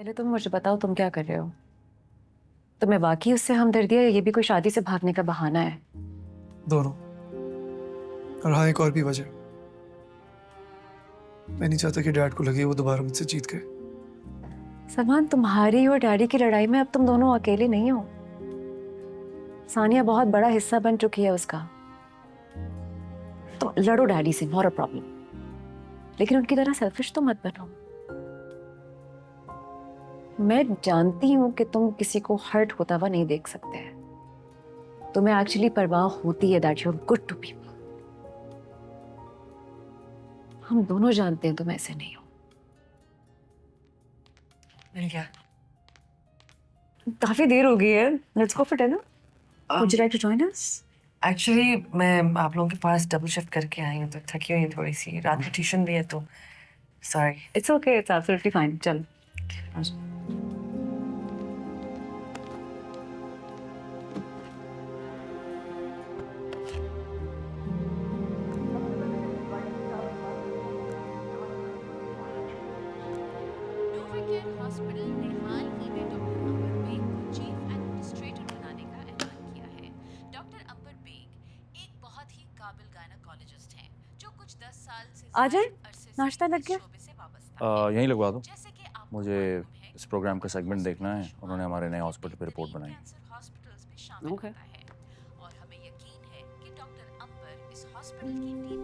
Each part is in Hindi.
पहले तुम मुझे बताओ तुम क्या कर रहे हो। तुम्हें वाकई उससे हमदर्दी है या ये भी कोई शादी से भागने का बहाना है? दोनों। और हाँ, एक और भी वजह। मैं नहीं चाहता कि डैड को लगे वो दोबारा मुझसे जीत गए। सलमान, तुम्हारी और डैडी की लड़ाई में अब तुम दोनों अकेले नहीं हो। सानिया बहुत बड़ा हिस्सा बन चुकी है उसका। तुम लड़ो डैडी से, नॉट अ प्रॉब्लम, लेकिन उनकी तरह सेल्फिश तो मत बनो। मैं जानती हूँ कि तुम किसी को हर्ट होता हुआ नहीं देख सकते। तुम्हें एक्चुअली परवाह होती है that you are good to people. हम दोनों जानते हैं तुम ऐसे नहीं हो। मिल गया। काफी देर हो गई है, let's go for dinner. Would you like to join us? Actually मैं आप लोगों के पास डबल शिफ्ट करके आई हूँ तो थकी हुई हूँ थोड़ी सी, रात में ट्यूशन भी है तो sorry. It's okay, it's absolutely fine. चल। नोवाकेयर हॉस्पिटल ने हाल ही में डॉक्टर अंबर बेग को चीफ एडमिनिस्ट्रेटर बनाने का ऐलान किया है। डॉक्टर अंबर बेग एक बहुत ही काबिल गायनेकोलॉजिस्ट हैं जो कुछ 10 साल से आ जाए, ज्यादा अरसे नाश्ता से लग इस गया। शोबे से वाबस्ता हैं। यहीं लगवा दो। जैसे कि आपको मुझे मालूम है इस कि प्रोग्राम का नोवाकेयर सेगमेंट देखना है। हॉस्पिटल उन्होंने हमारे नए शुमार हॉस्पिटल पे रिपोर्ट बेहतरीन बनाई। कैंसर हॉस्पिटल्स में शामिल Okay. होता है और हमें यकीन है कि डॉक्टर अंबर इस हॉस्पिटल की टीम।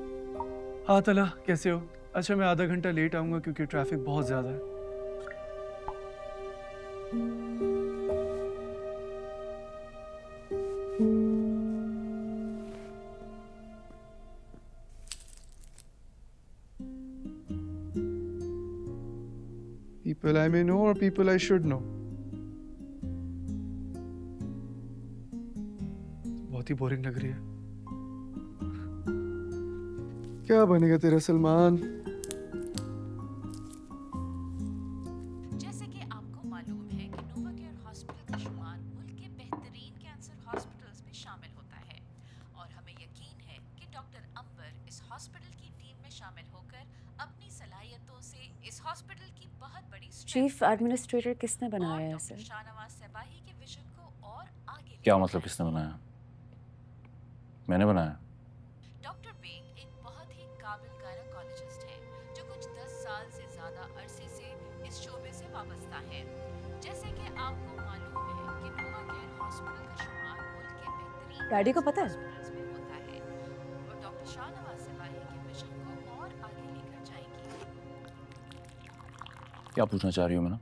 हाँ तला, कैसे हो? अच्छा, मैं आधा घंटा लेट आऊंगा क्योंकि ट्रैफिक बहुत ज्यादा है। People I may know or people I should know? बहुत ही बोरिंग लग रही है। क्या बनेगा तेरा सलमान? जैसे कि आपको मालूम है कि नोवाकेयर हॉस्पिटल का शुमार मुल्क के बेहतरीन कैंसर हॉस्पिटल्स में शामिल होता है और हमें यकीन है कि डॉक्टर अंबर इस हॉस्पिटल की टीम में शामिल होकर अपनी सलाहियतों से इस हॉस्पिटल की बहुत बड़ी चीफ एडमिनिस्ट्रेटर किसने बनाया है और इसे? डॉक्टर शाहनवाज सबाही के विजन को और आगे क्या लेकर मतलब किसने जाएंगे। बनाया? मैंने बनाया। डॉक्टर बेग एक बहुत ही काबिल गायनेकोलॉजिस्ट हैं जो कुछ 10 साल से ज्यादा अरसे से इस शोबे से वाबस्ता हैं। जैसे कि आपको मालूम है कि नोवाकेयर हॉस्पिटल का शुमार मुल्क के बेहतरीन डैडी को कैंसर पता है? हॉस्पिटल्स में होता है और डॉक्टर शाहनवाज सबाही के मिशन को और आगे लेकर जाएंगी। क्या पूछना चाह रही हो मैंने?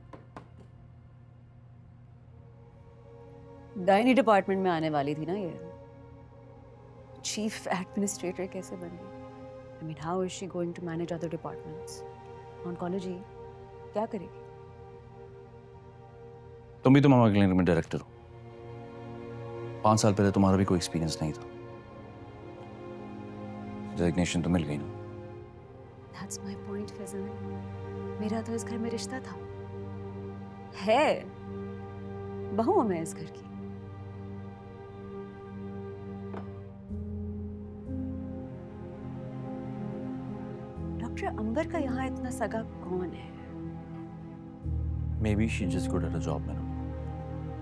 गायनी डिपार्टमेंट में आने वाली थी ना ये। चीफ एडमिनिस्ट्रेटर कैसे बन गई? I mean, how is she going to manage other departments? Oncology क्या करेगी? तुम भी तो मामा क्लिनिक में डायरेक्टर हो। 5 साल पहले तुम्हारा भी कोई एक्सपीरियंस नहीं था। डेजिग्नेशन तो मिल गई ना। That's my point Faisal. मेरा तो इस घर में रिश्ता था, है। बहू हूं मैं इस घर की। डॉक्टर अंबर का यहाँ इतना सगा कौन है? Maybe she just good at a job madam.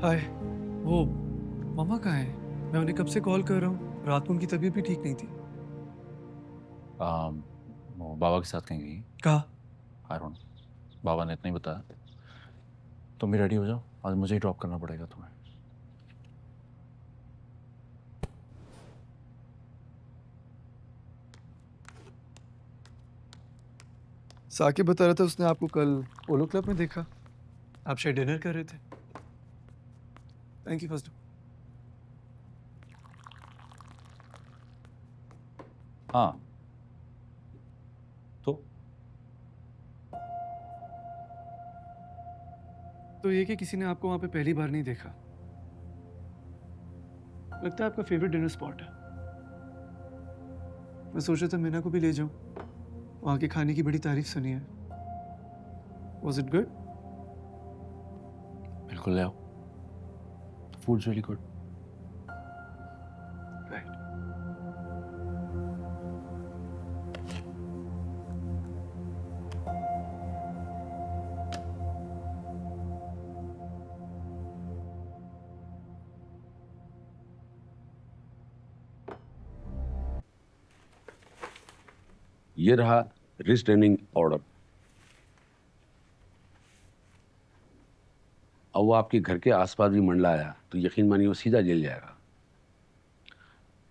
हाय, वो मामा कहाँ है? मैं उन्हें कब से कॉल कर रहा हूँ। रात को उनकी तबीयत भी ठीक नहीं थी। वो बाबा के साथ कहीं गई। कहा? आई डोंट नो, बाबा ने इतना ही बताया। तुम भी रेडी हो जाओ, आज मुझे ही ड्रॉप करना पड़ेगा तुम्हें। साकिब बता रहा था उसने आपको कल पोलो क्लब में देखा। आप शायद डिनर कर रहे थे। Thank you first. हाँ तो ये कि किसी ने आपको वहां पे पहली बार नहीं देखा। लगता है आपका फेवरेट डिनर स्पॉट है। मैं सोच रहा था मीना को भी ले जाऊं। वहां के खाने की बड़ी तारीफ सुनी है। Was it good? बिल्कुल ले आओ। Foods really good. Right. ये रहा रिस्ट्रेनिंग ऑर्डर। अब वो आपके घर के आसपास भी मंडलाया तो यकीन मानिए वो सीधा जेल जाएगा।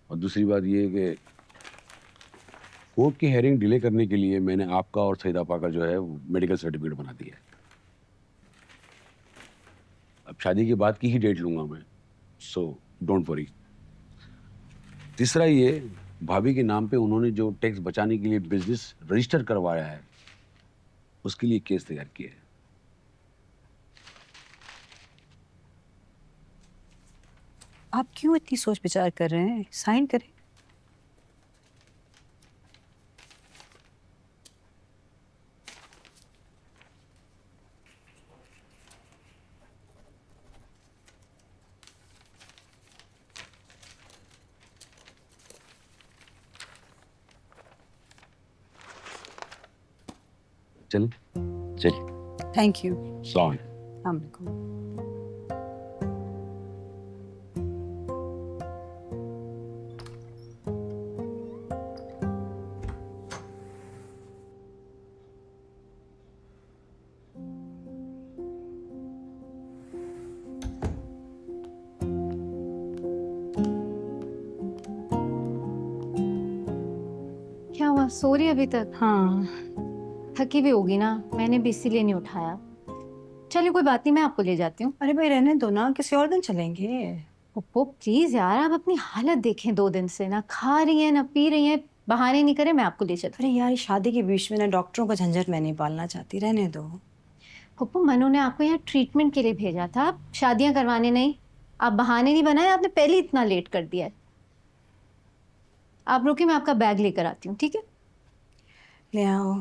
और दूसरी बात ये है कि कोर्ट की हेयरिंग डिले करने के लिए मैंने आपका और सईद आपा का जो है मेडिकल सर्टिफिकेट बना दिया है। अब शादी के बाद की ही डेट लूंगा मैं, सो डोंट वरी। तीसरा ये, भाभी के नाम पे उन्होंने जो टैक्स बचाने के लिए बिजनेस रजिस्टर करवाया है उसके लिए केस तैयार किया है। आप क्यों इतनी सोच विचार कर रहे हैं? साइन करें। चल चल। Thank you. सॉरी। अस्सलाम वालेकुम। क्या हुआ, सो रही अभी तक? हाँ, थकी भी होगी ना, मैंने भी इसीलिए नहीं उठाया। चलिए कोई बात नहीं, मैं आपको ले जाती हूँ। अरे भाई रहने दो ना, किसी और दिन चलेंगे। पप्पू प्लीज यार, आप अपनी हालत देखें। 2 दिन से ना खा रही हैं ना पी रही हैं, बहाने नहीं करें, मैं आपको ले चलती अरे यार, शादी के बीच में ना डॉक्टरों का झंझट मैं नहीं पालना चाहती, रहने दो। हूँ। पप्पू मनु ने आपको यहाँ ट्रीटमेंट के लिए भेजा था, आप शादियाँ करवाने नहीं। आप बहाने नहीं बनाए, आपने पहले इतना लेट कर दिया है। आप रुकिए, मैं आपका बैग लेकर आती हूँ, ठीक है? ले आओ।